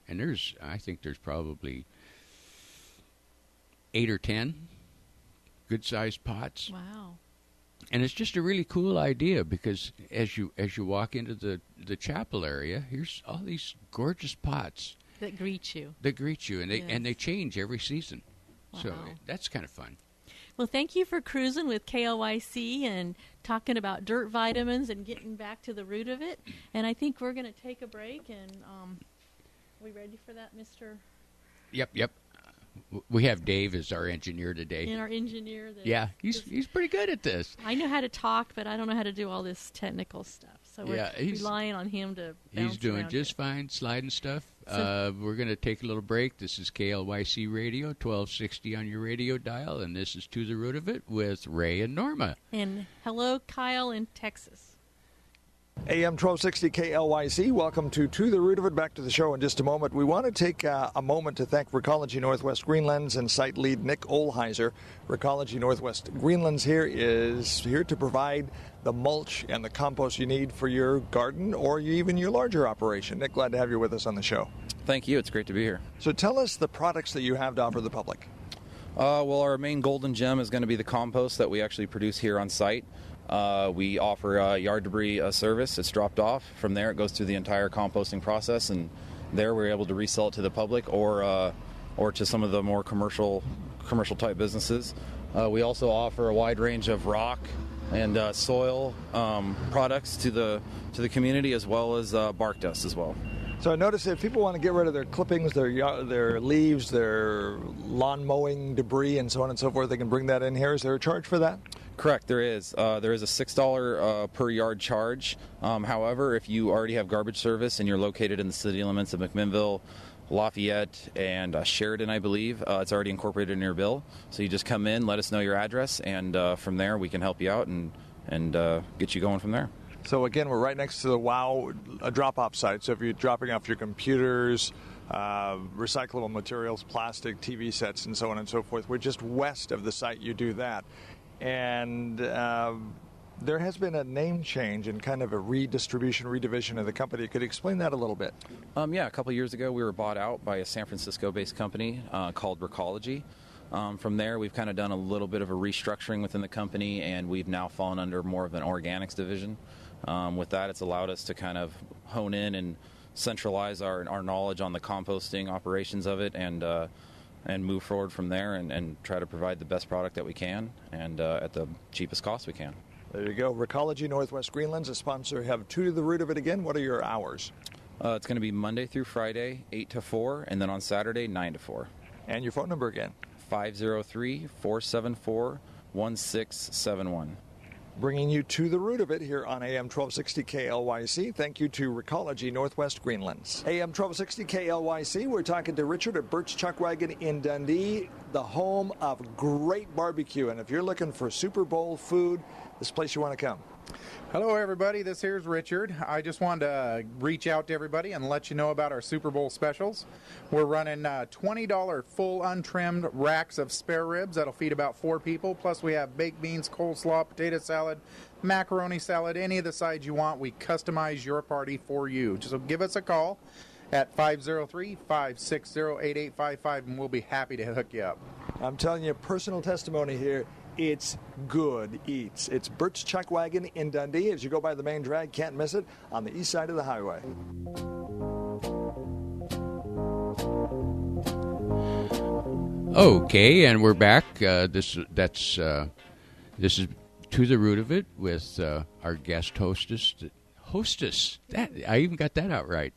And I think there's probably 8 or 10 good-sized pots. Wow. And it's just a really cool idea, because as you walk into the chapel area, here's all these gorgeous pots that greet you. And they change every season. Wow. So that's kind of fun. Well, thank you for cruising with KLYC and talking about dirt vitamins and getting back to the root of it. And I think we're going to take a break. And are we ready for that, Mr.? Yep. We have Dave as our engineer today. And our engineer. He's pretty good at this. I know how to talk, but I don't know how to do all this technical stuff. So we're relying on him to bounce He's doing around just fine, sliding stuff. We're going to take a little break. This is KLYC Radio, 1260 on your radio dial, and this is To the Root of It with Ray and Norma. And hello, Kyle in Texas. AM 1260 KLYC, welcome to the Root of It. Back to the show in just a moment. We want to take a moment to thank Recology Northwest Greenlands and site lead Nick Olheiser. Recology Northwest Greenlands is here to provide the mulch and the compost you need for your garden or even your larger operation. Nick, glad to have you with us on the show. Thank you. It's great to be here. So tell us the products that you have to offer the public. Well, our main golden gem is going to be the compost that we actually produce here on site. We offer yard debris service. It's dropped off. From there, it goes through the entire composting process, and there we're able to resell it to the public or to some of the more commercial type businesses. We also offer a wide range of rock and soil products to the community, as well as bark dust as well. So I noticed if people want to get rid of their clippings, their leaves, their lawn mowing debris, and so on and so forth, they can bring that in here. Is there a charge for that? Correct, there is. There is a $6 per yard charge. However, if you already have garbage service and you're located in the city limits of McMinnville, Lafayette, and Sheridan, I believe, it's already incorporated in your bill. So you just come in, let us know your address, and from there we can help you out and get you going from there. So again, we're right next to the WOW drop-off site. So if you're dropping off your computers, recyclable materials, plastic, TV sets, and so on and so forth, we're just west of the site you do that. And there has been a name change and kind of a redivision of the company. Could you explain that a little bit? Yeah, a couple of years ago we were bought out by a San Francisco-based company called Recology. From there, we've kind of done a little bit of a restructuring within the company, and we've now fallen under more of an organics division. With that, it's allowed us to kind of hone in and centralize our knowledge on the composting operations of it, and move forward from there and try to provide the best product that we can and at the cheapest cost we can. There you go. Recology Northwest Greenlands, a sponsor. Have To the Root of It again. What are your hours? It's going to be Monday through Friday, 8 to 4, and then on Saturday, 9 to 4. And your phone number again? 503-474-1671. Bringing you To the Root of It here on AM 1260 KLYC. Thank you to Recology Northwest Greenlands. AM 1260 KLYC, we're talking to Richard at Birch Chuck Wagon in Dundee, the home of great barbecue. And if you're looking for Super Bowl food, this place you want to come. Hello, everybody. This here's Richard. I just wanted to reach out to everybody and let you know about our Super Bowl specials. We're running $20 full untrimmed racks of spare ribs that'll feed about 4 people. Plus, we have baked beans, coleslaw, potato salad, macaroni salad, any of the sides you want. We customize your party for you. So give us a call at 503-560-8855, and we'll be happy to hook you up. I'm telling you, personal testimony here. It's good eats. It's Bert's Chuck Wagon in Dundee. As you go by the main drag, can't miss it, on the east side of the highway. Okay, and we're back. This is To the Root of It with our guest hostess. That I even got that out right.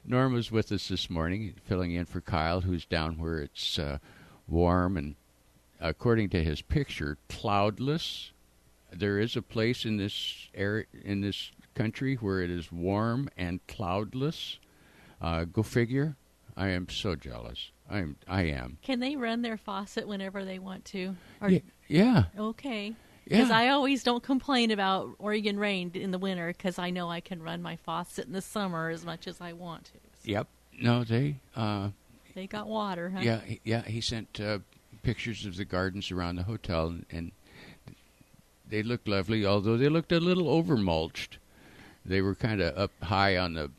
Norma's with us this morning, filling in for Kyle, who's down where it's warm and, according to his picture, cloudless. There is a place in this area, in this country, where it is warm and cloudless. Go figure. I am so jealous. I am. Can they run their faucet whenever they want to? Or, yeah. Okay. Because I always don't complain about Oregon rain in the winter, because I know I can run my faucet in the summer as much as I want to. So. Yep. No, they got water, huh? Yeah. He sent pictures of the gardens around the hotel, and they looked lovely, although they looked a little over-mulched. They were kind of up high on the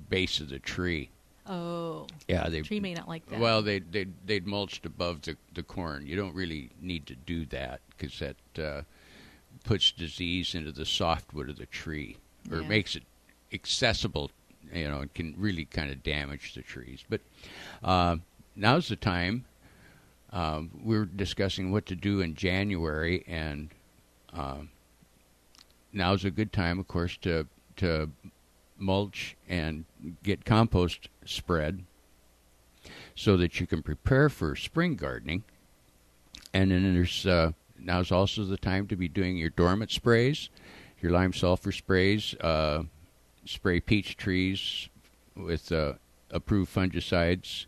base of the tree. Oh. Yeah, the tree may not like that. Well, they'd mulched above the corn. You don't really need to do that, because that puts disease into the softwood of the tree, or makes it accessible. It can really kind of damage the trees. But now's the time. We're discussing what to do in January, and now's a good time, of course, to mulch and get compost spread so that you can prepare for spring gardening. And then there's now's also the time to be doing your dormant sprays, your lime sulfur sprays, spray peach trees with approved fungicides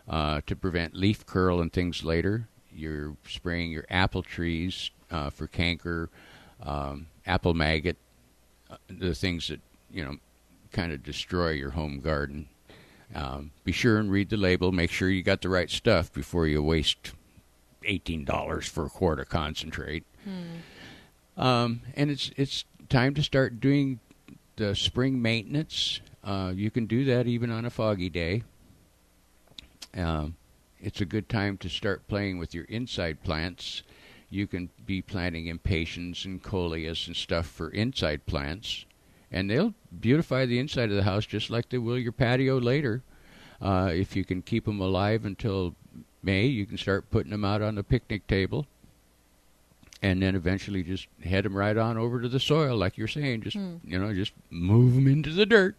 to prevent leaf curl and things later. You're spraying your apple trees for canker, apple maggot, the things that, kind of destroy your home garden. Be sure and read the label. Make sure you got the right stuff before you waste $18 for a quart of concentrate. And it's time to start doing the spring maintenance. You can do that even on a foggy day. It's a good time to start playing with your inside plants. You can be planting impatiens and coleus and stuff for inside plants, and they'll beautify the inside of the house just like they will your patio later. If you can keep them alive until May, you can start putting them out on the picnic table, and then eventually just head them right on over to the soil, like you're saying. Just just move them into the dirt.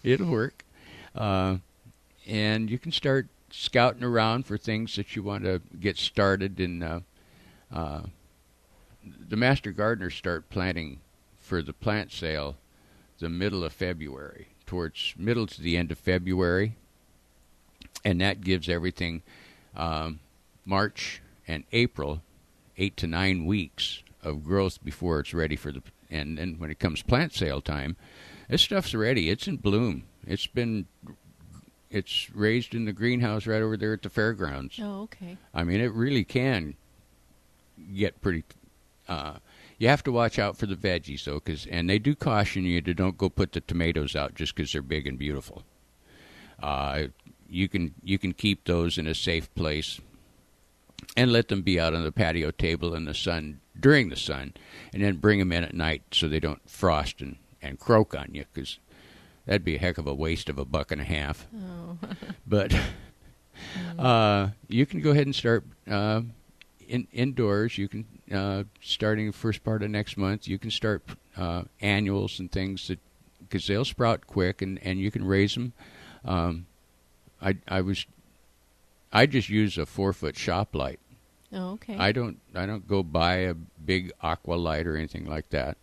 It'll work. And you can start scouting around for things that you want to get started in. The master gardeners start planting for the plant sale the middle of February, towards middle to the end of February. And that gives everything March and April, 8 to 9 weeks of growth before it's ready for and then when it comes plant sale time, this stuff's ready. It's in bloom. It's raised in the greenhouse right over there at the fairgrounds. Oh, okay. I mean, it really can get pretty. You have to watch out for the veggies, though, and they do caution you to don't go put the tomatoes out just because they're big and beautiful. You can keep those in a safe place and let them be out on the patio table in the sun during the sun, and then bring them in at night so they don't frost and croak on you, because that'd be a heck of a waste of $1.50. Oh. But you can go ahead and start indoors. You can starting the first part of next month. You can start annuals and things because they'll sprout quick, and you can raise them. I just use a 4-foot shop light. Oh, okay. I don't go buy a big aqua light or anything like that.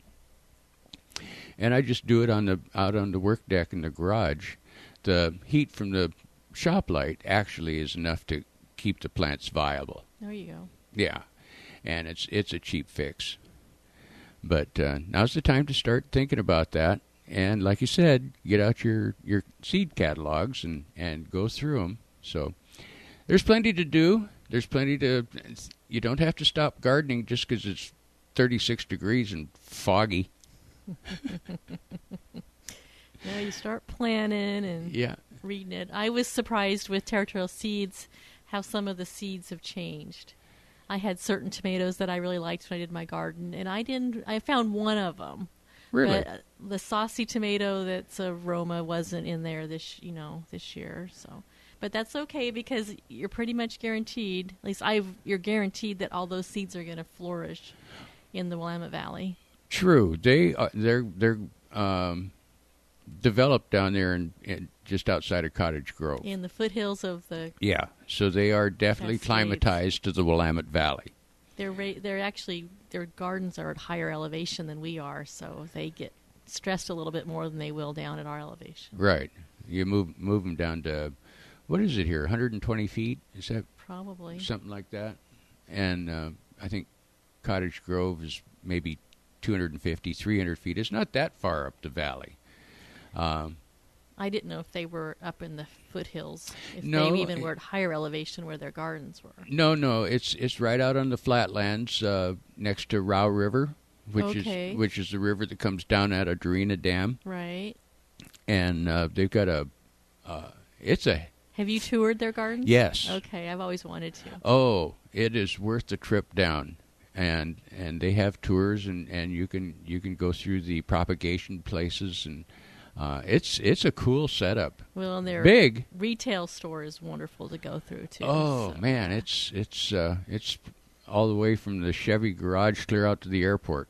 And I just do it out on the work deck in the garage. The heat from the shop light actually is enough to keep the plants viable. There you go. Yeah. and it's a cheap fix. But now's the time to start thinking about that. And like you said, get out your seed catalogs and go through them. So there's plenty to do. There's plenty to... You don't have to stop gardening just because it's 36 degrees and foggy. No, you start planning and reading it. I was surprised with Territorial Seeds how some of the seeds have changed. I had certain tomatoes that I really liked when I did my garden, and I found one of them. Really? But the saucy tomato that's a Roma wasn't in there this year. So, but that's okay because you're pretty much guaranteed. At least you're guaranteed that all those seeds are going to flourish in the Willamette Valley. True. They're developed down there in just outside of Cottage Grove. In the foothills of the... Yeah, so they are definitely climatized to the Willamette Valley. They're actually, their gardens are at higher elevation than we are, so they get stressed a little bit more than they will down at our elevation. Right. You move them down to, what is it here, 120 feet? Is that... Probably. Something like that. And I think Cottage Grove is maybe 250, 300 feet. It's not that far up the valley. I didn't know if they were up in the foothills, if no, they even were at higher elevation where their gardens were. No, it's right out on the flatlands next to Row River, which is the river that comes down out of Dorena Dam. Right. And they've got Have you toured their gardens? Yes. Okay, I've always wanted to. Oh, it is worth the trip down. And they have tours, and you can go through the propagation places, and it's a cool setup. Well, and their big retail store is wonderful to go through too. Oh so. Man, it's all the way from the Chevy garage clear out to the airport.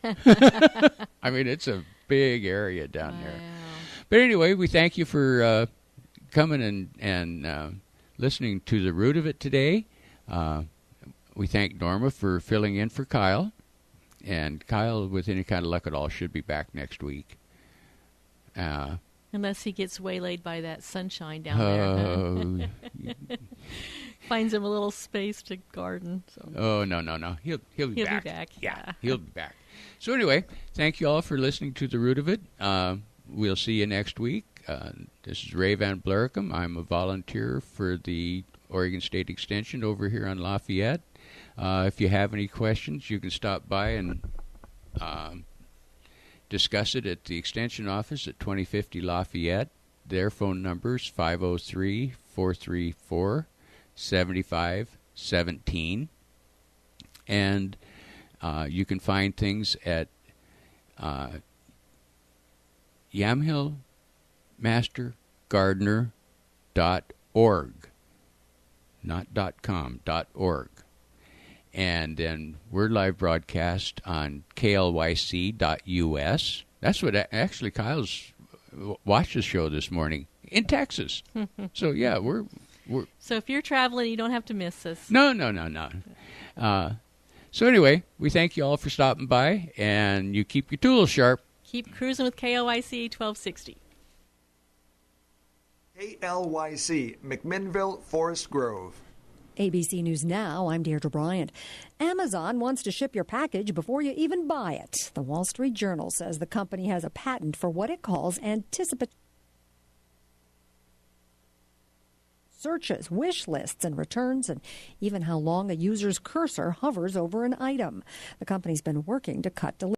I mean, it's a big area down there. But anyway, we thank you for coming and listening to the root of it today. We thank Norma for filling in for Kyle. And Kyle, with any kind of luck at all, should be back next week. Unless he gets waylaid by that sunshine down there. Finds him a little space to garden. So. Oh, no. He'll be back. Be back. Yeah, he'll be back. So anyway, thank you all for listening to The Root of It. We'll see you next week. This is Ray Van Blericum. I'm a volunteer for the Oregon State Extension over here on Lafayette. If you have any questions, you can stop by and discuss it at the Extension office at 2050 Lafayette. Their phone number is 503-434-7517. And you can find things at yamhillmastergardener.org. Not .com, .org. And then we're live broadcast on KLYC.us. That's what actually Kyle's watched the show this morning in Texas. So yeah, we're. So if you're traveling, you don't have to miss us. No. So anyway, we thank you all for stopping by, and you keep your tools sharp. Keep cruising with KLYC 1260. KLYC, McMinnville, Forest Grove. ABC News Now, I'm Deirdre Bryant. Amazon wants to ship your package before you even buy it. The Wall Street Journal says the company has a patent for what it calls anticipatory searches, wish lists, and returns, and even how long a user's cursor hovers over an item. The company's been working to cut delivery.